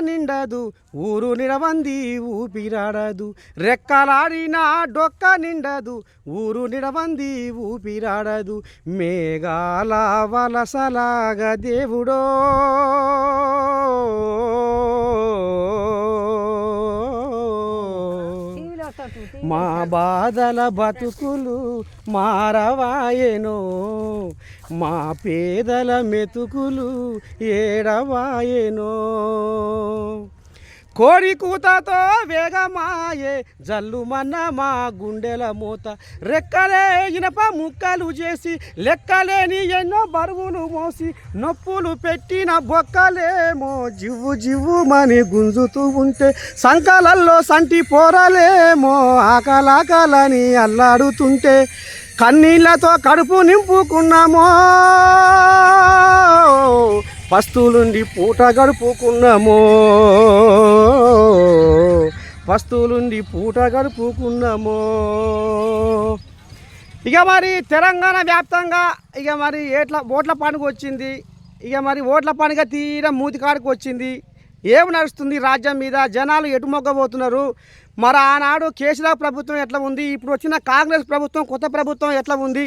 నిండదు ఊరు నిడవంది ఊపిరాడదు రెక్కలాడిన డొక్క నిండదు ఊరు నిడవంది ఊపిరాడదు మేఘాల వలసలాగా దేవుడో మా బాధల బతుకులు మారవాయెనో మా పేదల మెతుకులు ఏడవాయెనో కోడి కూతతో వేగమాయే జల్లుమన్న మా గుండెల మూత రెక్కలే ఇనప ముక్కలు చేసి లెక్కలేని ఎన్నో బరువులు మోసి నొప్పులు పెట్టిన బొక్కలేమో జివ్వు జివ్వుమని గుంజుతూ ఉంటే సంకలల్లో సంటి పోరలేమో ఆకలాకలని అల్లాడుతుంటే కన్నీళ్లతో కడుపు నింపుకున్నామో పస్తులుండి పూట గడుపుకున్నామో పస్తులుండి పూట గడుపుకున్నామో ఇక మరి తెలంగాణ వ్యాప్తంగా ఇక మరి ఓట్ల పండుగ వచ్చింది ఇక మరి ఓట్ల పండుగ తీరా మూతికాడికి వచ్చింది ఏమి నడుస్తుంది రాజ్యం మీద జనాలు ఎటు మొగ్గబోతున్నారు మరి ఆనాడు కేసీఆర్ ప్రభుత్వం ఎట్లా ఉంది ఇప్పుడు వచ్చిన కాంగ్రెస్ ప్రభుత్వం కొత్త ప్రభుత్వం ఎట్లా ఉంది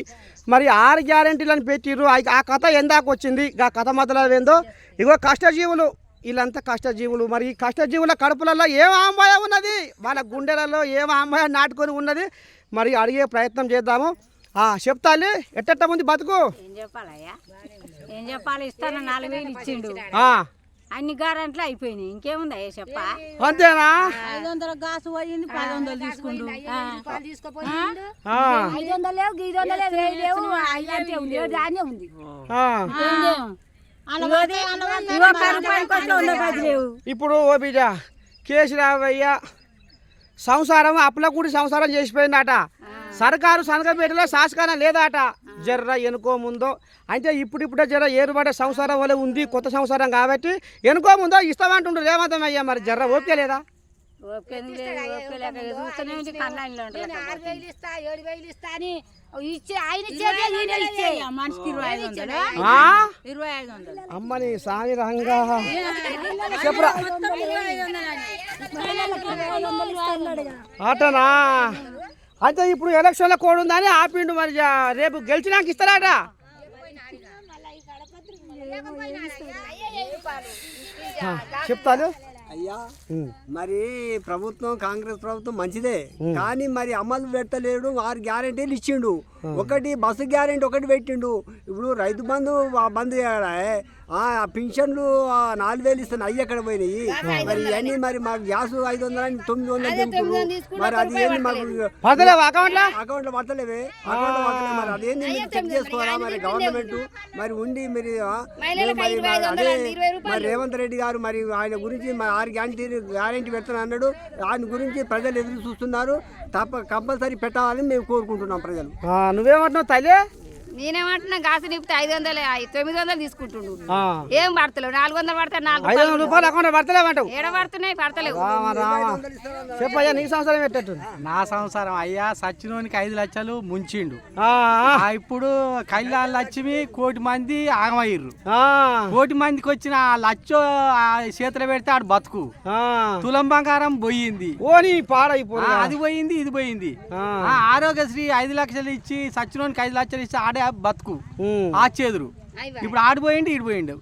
మరి 6 గ్యారెంటీలను పెట్టిర్రు ఆ కథ ఎందాక వచ్చింది ఆ కథ మొదలు ఏందో ఇగో కష్టజీవులు వీళ్ళంతా కష్టజీవులు మరి ఈ కష్టజీవుల కడుపులలో ఏం ఆంబాయ ఉన్నది వాళ్ళ గుండెలలో ఏం ఆంబాయ నాటుకొని ఉన్నది మరి అడిగే ప్రయత్నం చేద్దాము చెప్తాలి ఎట్ట ఉంది బతుకు ఏం చెప్పాలి ఇస్తాను 4000 ఇచ్చిండు అన్ని గ్యారెంట్లు అయిపోయినాయి ఇంకేముందా చెప్ప అంతేనా 500 గాసు పోయింది 500 తీసుకుండు 500 లేవు 500 లేవు 500 లేవు దానే ఉంది ఇప్పుడు ఓ బిడ్డ కేసీరావయ్య సంసారం అప్పులకూడి సంసారం చేసిపోయిందట సర్కారు సనకపేటలో శాసకాన లేదాట జర్ర ఎనుకో ముందో అంటే ఇప్పుడిప్పుడే జర ఏరుబడే సంసారం వల్ల ఉంది కొత్త సంసారం కాబట్టి ఎనుకో ముందో ఇస్తామంటుండ్రు రేవంత్ అయ్యా మరి జర్ర ఓకే లేదా అమ్మని సామి రంగా చెప్పరా అటనా అయితే ఇప్పుడు ఎలక్షన్ల కోడ్ ఉందని ఆపిండు మరి రేపు గెలిచినాక ఇస్తారాట చెప్తాను అయ్యా మరి ప్రభుత్వం కాంగ్రెస్ ప్రభుత్వం మంచిదే కానీ మరి అమలు పెట్టలేడు 6 గ్యారెంటీలు ఇచ్చిండు ఒకటి బస్సు గ్యారెంటీ ఒకటి పెట్టిండు ఇప్పుడు రైతు బంధు బంద్ పింఛన్లు 4000 ఇస్తాను అయ్యి ఎక్కడ పోయినాయి మరి ఇవన్నీ మరి మాకు గ్యాస్ 500 900 మరి అది ఏంది మాకు అకౌంట్లో పడతలేవే మరి అదేంది మీరు చెక్ చేసుకోవాలా మరి గవర్నమెంట్ మరి ఉండి మరి అదే మరి రేవంత్ రెడ్డి గారు మరి ఆయన గురించి 6 గ్యారెంటీ పెడతాను అన్నాడు ఆయన గురించి ప్రజలు ఎదురు చూస్తున్నారు కంపల్సరీ పెట్టాలని మేము కోరుకుంటున్నాం ప్రజలు నువ్వేమంటున్నావు తల్లి నేనేమంటున్నా గాసు నింపితే 500 900 తీసుకుంటుండు ఏం పడతలేవు 400 పడతా 500 రూపాయలు అకౌంట్ పడతలేమంటావు ఏడ పడుతున్నాయి పడతలేవు చెప్పయ్యా నీ సంవత్సరం పెట్టట్టు నా సంవత్సరం అయ్యా సచ్చినోనికి 5 లక్షలు ముంచిండు ఇప్పుడు కళ్యాణ లక్ష్మి 1 కోటి మంది ఆగమయ్యారు 1 కోటి మందికి వచ్చిన లక్ష చేతులు పెడితే ఆడు బతుకు తులం బంగారం పోయింది అది పోయింది ఇది పోయింది ఆరోగ్యశ్రీ 5 లక్షలు ఇచ్చి సచ్చినోనికి 5 లక్షలు ఇచ్చి ఆడే బతుకు ఆచేదురు ఇప్పుడు ఆడిపోయిండు ఈడిపోయిండు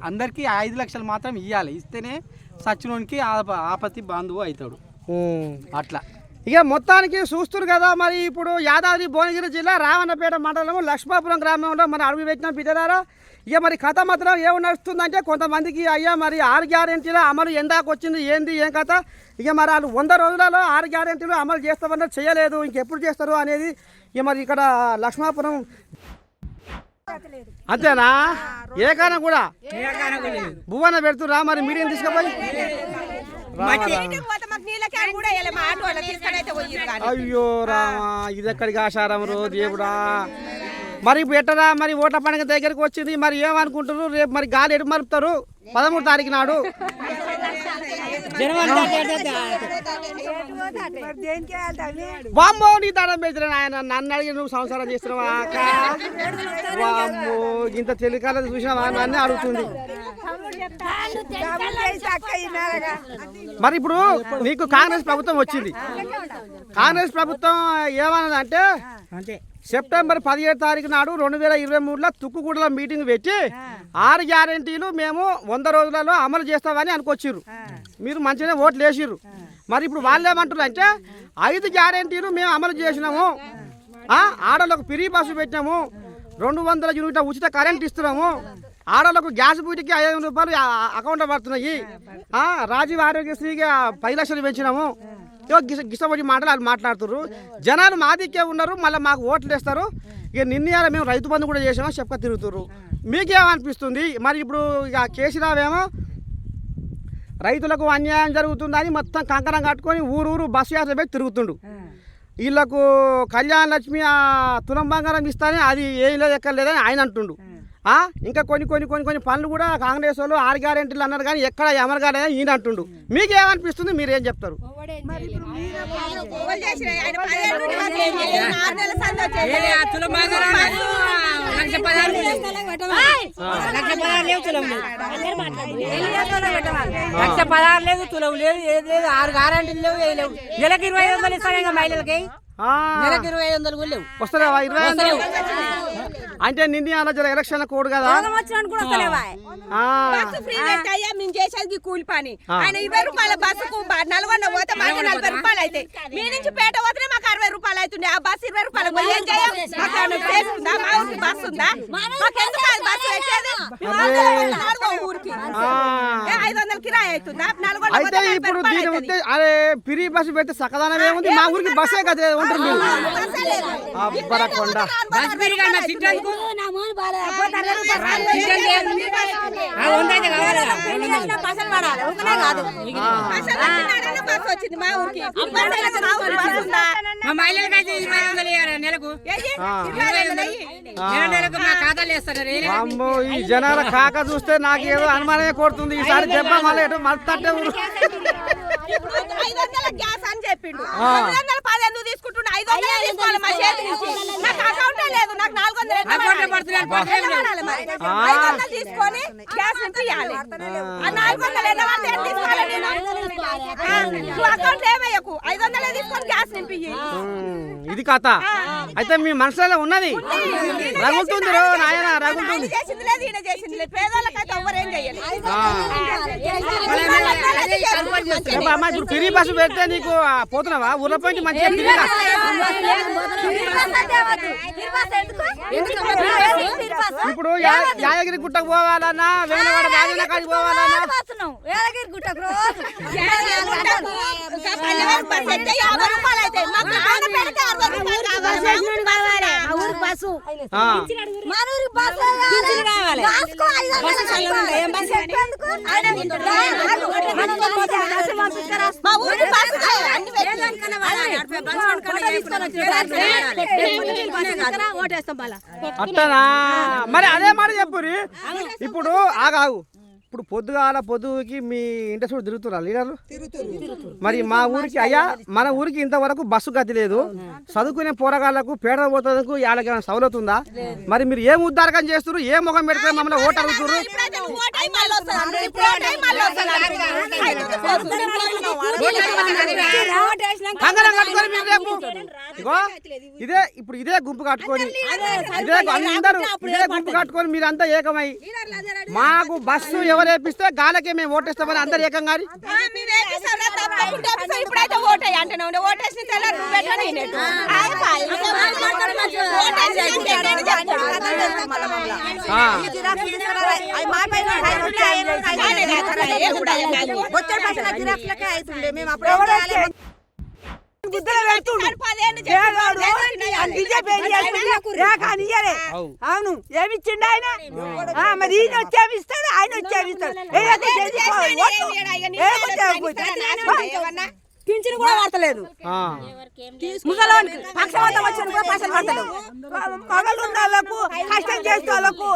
అందరికి 5 లక్షలు మాత్రం ఇవ్వాలి ఇస్తేనే సచ్చినోనికి ఆపత్తి బాంధువు అవుతాడు అట్లా ఇక మొత్తానికి చూస్తున్నారు కదా మరి ఇప్పుడు యాదాద్రి భువనగిరి జిల్లా రావణపేట మండలం లక్ష్మాపురం గ్రామంలో మరి అడుగు పెట్టిన బిడ్డలారా ఇక మరి కథ మాత్రం ఏమి నడుస్తుందంటే కొంతమందికి అయ్యా మరి 6 గ్యారెంటీల అమలు ఎందాక వచ్చింది ఏంది ఏం కథ ఇక మరి వాళ్ళు 100 రోజులలో 6 గ్యారెంటీలు అమలు చేస్తామన్నది చేయలేదు ఇంకెప్పుడు చేస్తారు అనేది ఇక మరి ఇక్కడ లక్ష్మాపురం అంతేనా ఏకాన కూడా భువన పెడుతురా మరి మీడియం తీసుకుపోయి అయ్యో రామా ఇది ఎక్కడికి ఆశారం రో దేవుడా మరి ఇప్పుడు ఎట్టరా మరి ఓట్ల పండుగ దగ్గరికి వచ్చింది మరి ఏమనుకుంటారు రేపు మరి గాలి ఎటు మరుపుతారు 13వ తారీఖు నాడు వామ్మో నీ దండం పెట్టిన ఆయన నన్ను అడిగి నువ్వు సంసారం చేస్తున్నావా అక్క? వామ్మో ఇంత తెలికాల చూసినావా నన్నే అడుగుతుంది. మరి ఇప్పుడు నీకు కాంగ్రెస్ ప్రభుత్వం వచ్చింది. కాంగ్రెస్ ప్రభుత్వం ఏమన్నదంటే సెప్టెంబర్ 17 తారీఖు నాడు 2023లో తుక్కుగూడలో మీటింగ్ పెట్టి 6 గ్యారెంటీలు మేము 100 రోజులలో అమలు చేస్తామని అనుకొచ్చిర్రు. మీరు మంచిగానే ఓట్లు వేసిర్రు. మరి ఇప్పుడు వాళ్ళు ఏమంటారు అంటే 5 గ్యారెంటీలు మేము అమలు చేసినాము, ఆడలకు ఫ్రీ బస్సు పెట్టినాము, 200 యూనిట్ల ఉచిత కరెంట్ ఇస్తున్నాము, ఆడలకు గ్యాస్ బూటికి 500 రూపాయలు అకౌంట్లో పడుతున్నాయి, రాజీవ్ ఆరోగ్యశ్రీకి 10 లక్షలు పెంచినాము. గిష్టపడి మాటలు వాళ్ళు మాట్లాడుతున్నారు. జనాలు మా దిక్కే ఉన్నారు, మళ్ళీ మాకు ఓట్లు వేస్తారు. ఇక నిన్న మేము రైతు బంధు కూడా చేసామో చెప్పక తిరుగుతున్నారు. మీకేమనిపిస్తుంది? మరి ఇప్పుడు ఇక కేసీరావు ఏమో రైతులకు అన్యాయం జరుగుతుందని మొత్తం కంకణం కట్టుకొని ఊరు బస్సు యాత్ర పెట్టి తిరుగుతుండు. వీళ్ళకు కళ్యాణ లక్ష్మి తులం బంగారం ఇస్తానే అది ఏం లేదు ఎక్కర్లేదని ఆయన అంటుండు. ఇంకా కొన్ని పనులు కూడా కాంగ్రెస్ వాళ్ళు 6 గ్యారెంటీలు అన్నారు కానీ ఎక్కడ అమలు కాలేదని ఈయన అంటుండు. మీకేమనిపిస్తుంది? మీరేం చెప్తారు? లక్ష 16 లేదు, తులం లేదు, ఏది లేదు, 6 గ్యారెంటీలు లేవు, ఏ లేవు. నెలకు 2500 ఇస్తాను మహిళలకి, నెలకు 2500 కూడా లేవు. వస్తలేవా 2500? అంటే నిన్న అలా జర ఎలక్షన్ కోడ్ కదా మేము చేసేది కూలి పని. ఆయన 20 రూపాయల బస్సుకు నల్గొండ పోతే మాకు 40 రూపాయలు అయితే, మీ నుంచి పేట పోతే మాకు 60 రూపాయలు అవుతుంది. ఆ బస్సు 20 రూపాయలు ఏం చేయాలి? మా ఊరికి బస్సు ఉందా? మాకెందుకు బస్సు పెట్టేది? ఊరికి 500 కిరాయి అవుతుందా? నల్గొండ అయితే ఇప్పుడు దీని ఉద్దేశం అరే ఫ్రీ బస్సు పెడితే సకదానం ఏముంది? మా ఊరికి బస్సే కదా ఉంటుంది. అబ్బరకొండ వచ్చింది మా ఊరికి. మా మహిళలకైతే 2500 నెలకు, నెలకు మా ఖాతాలు వేస్తారు. అమ్మో ఈ జనాల కాక చూస్తే నాకు ఏదో అనుమానమే కొడుతుంది. ఈసారి దెబ్బ మళ్ళీ ఎటు మళ్ళీ ఊరు 500 గ్యాస్ అని చెప్పిండు. 210 ఎందుకు తీసుకుంటుండే? 500 తీసుకోవాలి మా చేతి నుంచి. నాకు అకౌంట్ లేదు, నాకు 400 తీసుకొని గ్యాస్ నింపియాలి. 400 ఎన్న పడితే తీసుకోవాలి నేను. అకౌంట్ ఏమయ్యకు 500 తీసుకొని గ్యాస్ నింపి. ఇది కథ. అయితే మీ మనసులో ఉన్నది రగులుతుంది రో నాయన రగులుతుంది. చేసింది లేదు, ఈయన చేసింది లేదు. పేదోళ్ళకైతే ఎవరేం చెయ్యాలి. అమ్మా ఇప్పుడు ఫ్రీ బస్సు పెడితే నీకు పోతున్నావా ఊర్లో పోయి మంచిగా ఇప్పుడు యాదగిరి గుట్టకు పోవాలన్నా వేణవాడ రాజన్న కాడికి పోవాలన్నా అట్టనా? మరి అదే మాట చెప్పురి. ఇప్పుడు ఆగాగు. ఇప్పుడు పొద్దుకి మీ ఇంటి చూడు తిరుగుతున్నారు లీడర్లు. మరి మా ఊరికి అయ్యా మన ఊరికి ఇంతవరకు బస్సు గతి లేదు. చదువుకునే పోరగాళ్లకు పేడ పోతకు వాళ్ళకి ఏమైనా సౌలత్ ఉందా? మరి మీరు ఏం ఉద్దారకం చేస్తున్నారు? ఏ ముఖం పెడితే మమ్మల్ని ఓటు అడుగుతున్నారు? కంగనం కట్టుకొని మీరు రేపు ఇదే గుంపు కట్టుకొని అందరూ ఇదే గుంపు కట్టుకొని మీరంతా ఏకమై మాకు బస్సు ఎవరు వేపిస్తే గాలకే మేము ఓటేస్తామని అందరు ఏకం కానీ అవును ఏమిచ్చిండు ఆయన? మరి ఈయన వచ్చేమిస్తాడు, ఆయన వచ్చేమిస్తాడు. పింఛను కూడా పడతలేదు ఆ. ముసలోనికి పక్షవాతం వచ్చిన కూడా పైసలు పడతలేవు మొగలు ఉన్న వాళ్ళకు కష్టం చేసే వాళ్ళకు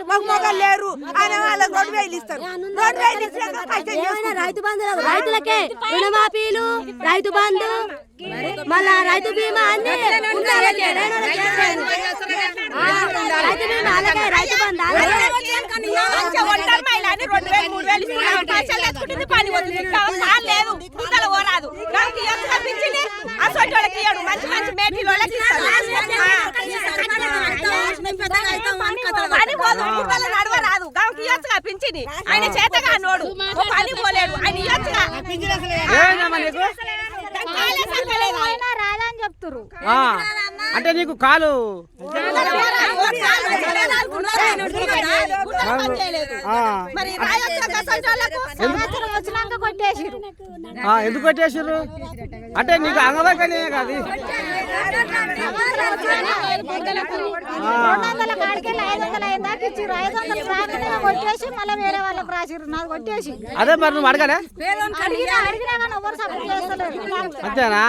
మాకు మొగలు లేరు అనే వాళ్ళకి 2,000 ఇస్తారు 2,000 ఇచ్చినాక కష్టం చేసుకుంటారు. రైతు బంధు రైతులకే రుణమాఫీలు రైతు బంధు మళ్ళా రైతు బీమా అన్ని రైతు బీమా అలాగే రైతు బంధు ఒంటరి మహిళ అని 2,000 3,000 ఇస్తున్నారు. పైసలు తెచ్చుకుంటుంది పని పోతుంది కాదు లేదు కూతల పోరాదు నాకు ఎంత పింఛని అసలు వాళ్ళకి ఇయ్యడు మంచి మంచి మేటీలు వాళ్ళకి పని పోదు కూతల నడవ రాదు గాకి ఇయ్యచ్చుగా పింఛని ఆయన చేతగా నోడు పని పోలేడు ఆయన ఇయ్యచ్చుగా ఏమైందమ్మా నీకు? రాదని చెప్తురు ఆ. అంటే నీకు కాలు మరి రాయొచ్చుగా సంచాలకు సంవత్సరం వచ్చినాక కొట్టేసిరు ఎందుకు కొట్టేసారు? అంటే నీకు అంగవైకల్యమే కాదు 200 కాడికెళ్ళి 500 అయిందాక ఇచ్చిర్రు 500 రాకనే కొట్టేసి మళ్ళీ వేరే వాళ్ళకి రాసిర్రు నాకు కొట్టేసి అదే మరి నువ్వు అడగలే? అడిగినా కానీ ఎవరు సపోర్ట్ చేస్తలేరు అంతేనా?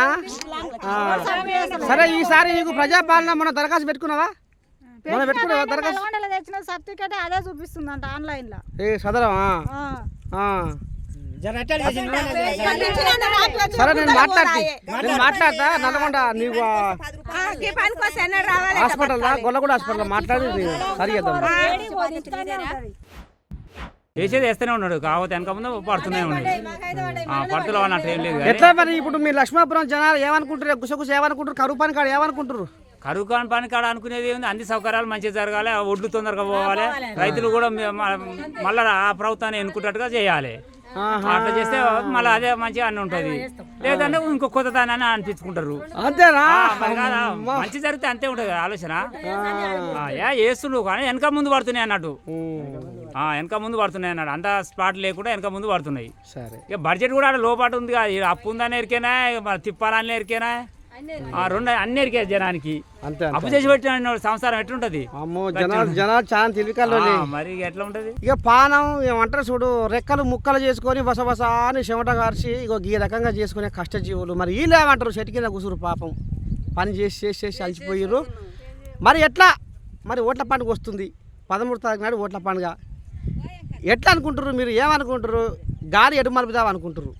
సరే ఈసారి నీకు ప్రజాపాలన మన దరఖాస్తు పెట్టుకున్నావా? మనం పెట్టుకున్నావా దరఖాస్తు? లోన్లు తెచ్చిన సర్టిఫికేట్ అదే చూపిస్తుందంట ఆన్లైన్ లో ఏ సదరమా? సరే నేను మాట్లాడతా నల్గొండ నీకు హాస్పిటల్ గొల్లగూడ హాస్పిటల్ మాట్లాడి సరి చేద్దాం. వేసేది వేస్తూనే ఉన్నాడు కాకపోతే వెనక ముందు పడుతూనే ఉన్నాడు పడుతులో అన్నట్టు ఏం లేదు. ఎట్లా మరి ఇప్పుడు మీ లక్ష్మాపురం జనాలు ఏమనుకుంటారు? గుసగుస ఏమనుకుంటారు? కరువు పని కాడ ఏమనుకుంటారు? కరువు పని కాడ అనుకునేది ఉంది అన్ని సౌకర్యాలు మంచిగా జరగాలి ఒడ్లు తొందరగా పోవాలి రైతులు కూడా మళ్ళీ ఆ ప్రభుత్వాన్ని ఎన్నుకుంటట్టుగా చేయాలి. అట్లా చేస్తే మళ్ళీ అదే మంచిగా అన్ని ఉంటుంది లేదంటే ఇంకో కొత్త దాన్ని అనిపించుకుంటారు. అంతేనా? మంచి జరిగితే అంతే ఉంటుంది ఆలోచన. వేస్తుండ్రు కానీ వెనక ముందు పడుతున్నాయి అన్నట్టు వెనక ముందు పడుతున్నాయి అన్నాడు అంత స్పాట్ లేకుండా వెనక ముందు పడుతున్నాయి. ఇక బడ్జెట్ కూడా లోపాటు ఉంది అప్పు ఉందని ఎరికేనా తిప్పాలని ఎరికేనా రెండు అన్ని ఎరికే జనానికి అప్పు చేసి పెట్టిన సంసారం ఎట్లుంటది జనాలు చాలా తెలివికల్లో మరి ఎట్లా ఉంటది? ఇక పానం ఏమంటారు చూడు రెక్కలు ముక్కలు చేసుకొని బసబస అని చెమట కార్చి ఇక ఈ రకంగా చేసుకునే కష్టజీవులు మరి వీళ్ళు ఏమంటారు? చెట్టు కింద కూసురు పాపం పని చేసి చేసి చేసి అలసిపోయారు. మరి ఎట్లా మరి ఓట్ల పండుగ వస్తుంది 13 తారీఖు నాడు ఓట్ల పండుగ ఎట్లా అనుకుంటారు? మీరు ఏమనుకుంటారు? గాలి ఎటు మలుపుదాం అనుకుంటారు?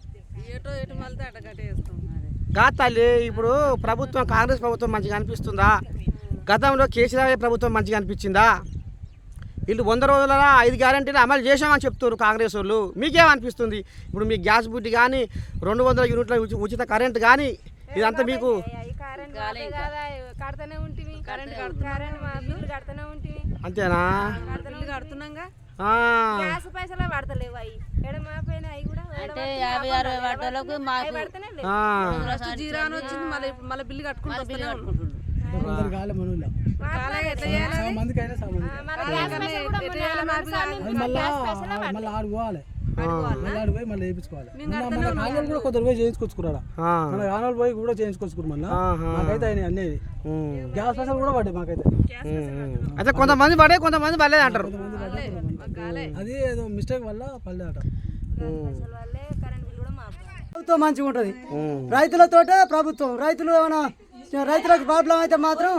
తల్లి ఇప్పుడు ప్రభుత్వం కాంగ్రెస్ ప్రభుత్వం మంచిగా అనిపిస్తుందా? గతంలో కేసీఆర్ ప్రభుత్వం మంచిగా అనిపించిందా? వీళ్ళు 100 రోజుల 5 గ్యారెంటీలు అమలు చేసామని చెప్తున్నారు కాంగ్రెస్ వాళ్ళు. మీకేమనిపిస్తుంది? ఇప్పుడు మీ గ్యాస్ బుడ్డి కానీ 200 యూనిట్ల ఉచిత కరెంట్ కానీ ఇదంతా మీకు అంతేనా? పైసలు పడతలేవు అవి అంటే 50-60 వాటలకు జీరో అని వచ్చింది మళ్ళీ బిల్లు కట్టుకుంటాం. కొందరు పోయి చేయించుకొచ్చుకున్నాడా మన యానోళ్ళు పోయి కూడా చేయించుకొచ్చుకున్నారు. మళ్ళీ మాకైతే ఆయన అనేది గ్యాస్ పైసలు కూడా పడ్డాయి మాకైతే. అయితే కొంతమంది పడే కొంతమంది పడలేదు అంటారు. అది ఏదో మిస్టేక్ వల్ల పడలేదట. ప్రభుత్వం మంచిగా ఉంటుంది రైతులతోటే ప్రభుత్వం. రైతులు ఏమైనా రైతులకు ప్రాబ్లం అయితే మాత్రం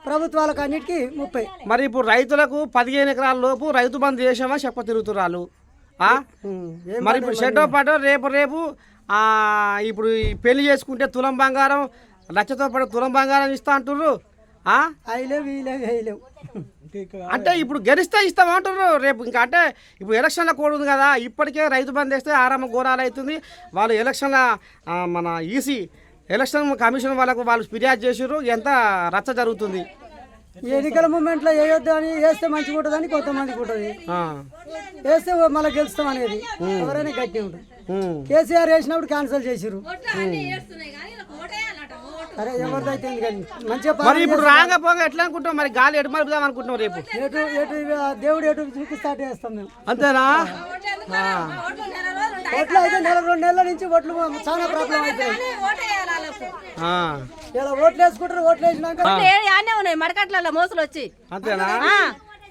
ప్రభుత్వాలకు అన్నిటికీ 30. మరి ఇప్పుడు రైతులకు 15 ఎకరాల లోపు రైతు బంధు చేసామా చెప్ప తిరుగుతురాలు. మరి ఇప్పుడు షెడ్డో పాటో రేపు ఇప్పుడు ఈ పెళ్లి చేసుకుంటే తులం బంగారం లక్షతో పాటు తులం బంగారం ఇస్తా అంటుర్రు. అంటే ఇప్పుడు గెలిస్తే ఇస్తామంటున్నారు రేపు. ఇంకా అంటే ఇప్పుడు ఎలక్షన్ల కోడ్ ఉంది కదా, ఇప్పటికే రైతు బంధు వేస్తే ఆరామ ఘోరాలు అవుతుంది. వాళ్ళు ఎలక్షన్ల మన ఈసీ ఎలక్షన్ కమిషన్ వాళ్ళకు వాళ్ళు ఫిర్యాదు చేసారు. ఎంత రచ్చ జరుగుతుంది. ఎన్నికల మూమెంట్లో వేయొద్దు అని వేస్తే మంచిగా ఉంటుంది అని కొంతమందికి ఉంటుంది. వేస్తే మళ్ళీ గెలుస్తాం అనేది ఎవరైనా గట్టి ఉంటుంది. కేసీఆర్ వేసినప్పుడు క్యాన్సిల్ చేసిరు. అరే ఎవరిదైతే మంచిగా మరి ఇప్పుడు రాగా పోగా ఎట్లా అనుకుంటాం? మరి గాలి ఎటు మలుపుదాం అనుకుంటున్నాం రేపు. ఎటు దేవుడు ఎటు చూపిస్తాటే వేస్తాం మేము. అంతేనా? ఓట్లు అయితే 2 నెలల నుంచి ఓట్లు చాలా ప్రాబ్లం అవుతాయి. ఇలా ఓట్లు వేసుకుంటారు. ఓట్లు వేసినాక ఉన్నాయి మడకట్ల మోసలు వచ్చి. అంతేనా?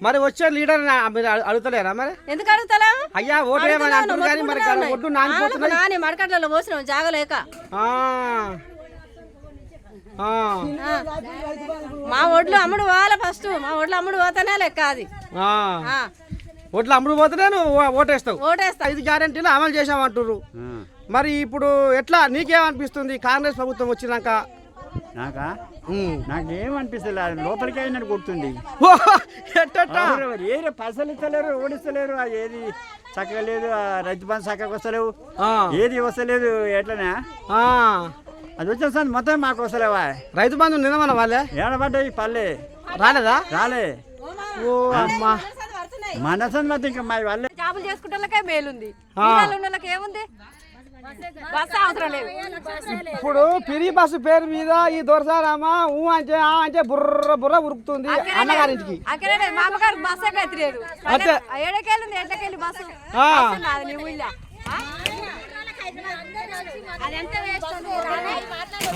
మరి వచ్చే లీడర్ మీరు అడుగుతలేరా? మరి ఎందుకు అడుగుతలేము? అయ్యా ఓటు ఏమని అంటారు కానీ మరి ఒడ్డు నానిపోతున్నాయి. నాని మడకట్లలో పోసినాం జాగలేక. మా ఒడ్లు అమ్ముడు పోవాలి ఫస్ట్. మా ఒడ్లు అమ్ముడు పోతానే లెక్క అది. ఓట్లు అమ్ముడు పోతేనే నువ్వు ఓటేస్తావు. ఓటేస్తా. 5 గ్యారెంటీలు అమలు చేసామంటారు. మరి ఇప్పుడు ఎట్లా నీకేమనిపిస్తుంది కాంగ్రెస్ ప్రభుత్వం వచ్చినాక? నాకేమనిపిస్తుంది లోపలికి అయినట్టు కొడుతుంది. ఏది పైసలు ఇస్తలేరు, ఓడిస్తలేరు, ఏది చక్కగా లేదు, రైతు బంధు చక్కగా వస్తలేవు, ఏది వస్తలేదు. ఎట్లనే అది వచ్చేస్తుంది మొత్తం మాకు వస్తలేవా? రైతు బంధు నిన్నమన్న వాళ్ళే ఏడబడ్డాయి పల్లె రాలేదా? రాలే. ఓ అమ్మా మనసం ఇంకా మా వాళ్ళే జాబులు చేసుకుంటే మేలుంది. ఏముంది ఇప్పుడు పిరి బస్సు పేరు మీద ఈ దొరసారామా ఊ అంటే అంటే బుర్ర బుర్ర ఉరుకుతుంది అన్నగారింటికి. మామగారు బస్సు ఎక్కలేదు. అంతే ఏడకెళ్ళింది ఎట్లకెళ్ళి బస్సు.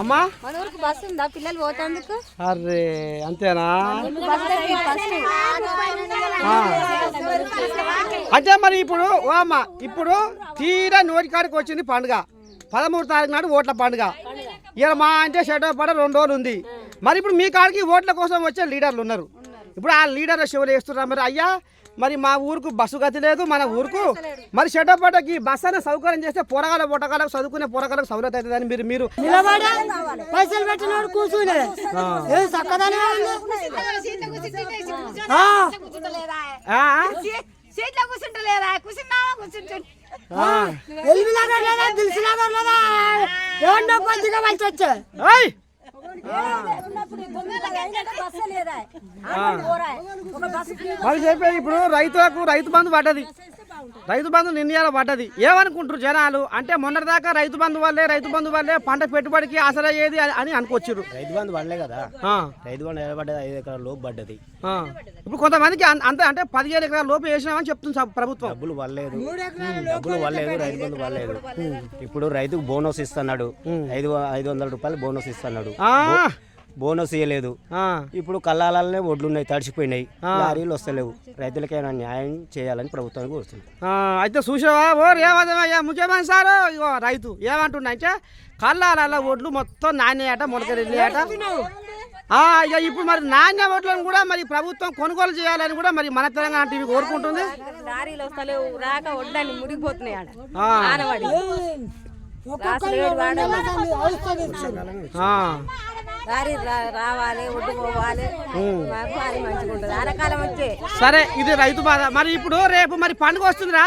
అమ్మా మన ఊరికి బస్సు ఉందా పిల్లలు పోతాందుకు? అరే అంతేనా? అంటే మరి ఇప్పుడు ఓ అమ్మ ఇప్పుడు తీరా నోటికాడికి వచ్చింది పండుగ. 13 తారీఖు నాడు ఓట్ల పండుగ. ఇలా మా అంటే షెడ్యూల్ పడ 2 రోజులు ఉంది. మరి ఇప్పుడు మీ కాడికి ఓట్ల కోసం వచ్చే లీడర్లు ఉన్నారు. ఇప్పుడు ఆ లీడర్ల శివులు వేస్తున్నారు. మరి అయ్యా మరి మా ఊరుకు బస్సు గతి లేదు, మన ఊరుకు మరి షెడ్యూల్ బస్సు అనే సౌకర్యం చేస్తే పొరగాలకు చదువుకునే పొరగాలకు సౌలత అవుతుందని మీరు పైసలు పెట్టినాడు కూర్చునే సీట్లో కూర్చుంటలేదా? కూర్చున్నావా? కూర్చుంటు మరి చెప్పే ఇప్పుడు రైతులకు రైతు బంధు పడ్డది. రైతు బంధు నిర్ణయాలు పడ్డది. ఏమనుకుంటారు జనాలు అంటే మొన్నటిదాకా రైతు బంధు వల్లే పంట పెట్టుబడికి అసలయ్యేది అని అనుకోవచ్చు. రైతు బంధు పడలే కదా. రైతు బంధు ఎలా పడ్డది? 5 ఎకరాల లోపు పడ్డది. ఇప్పుడు కొంతమందికి అంతే అంటే 15 ఎకరాల లోపు వేసినామని చెప్తుంది ప్రభుత్వం. డబ్బులు పడలేదు, రైతు బంధు పడలేదు. ఇప్పుడు రైతుకు బోనస్ ఇస్తున్నాడు, 500 రూపాయలు బోనస్ ఇస్తున్నాడు. బోనస్ ఇవ్వలేదు. ఇప్పుడు కళ్ళాలనే ఒడ్లున్నాయి, తడిచిపోయినాయి, లారీలు వస్తలేవు. రైతులకైనా న్యాయం చేయాలని ప్రభుత్వానికి వస్తుంది. అయితే చూసావా ఓ రేవదయ్యా ముఖ్యమంత్రి సారు ఇగో రైతు ఏమంటున్నా అంటే కళ్ళాల ఒడ్లు మొత్తం నాణ్యట మొలకెళ్ళాట. ఇక ఇప్పుడు మరి నాణ్య ఓట్లను కూడా మరి ప్రభుత్వం కొనుగోలు చేయాలని కూడా మరి మన తెలంగాణ టీవీ కోరుకుంటుంది. లారీలు వస్తలేవు, రాక వడ్డాన్ని మురిగిపోతున్నాయి. రావాలి, ఒడ్డు పోవాలి, మంచిగా ఉంటుంది. ఆనకాలం వచ్చే సరే ఇది రైతు బాధ. మరి ఇప్పుడు రేపు మరి పండుగ వస్తుందిరా.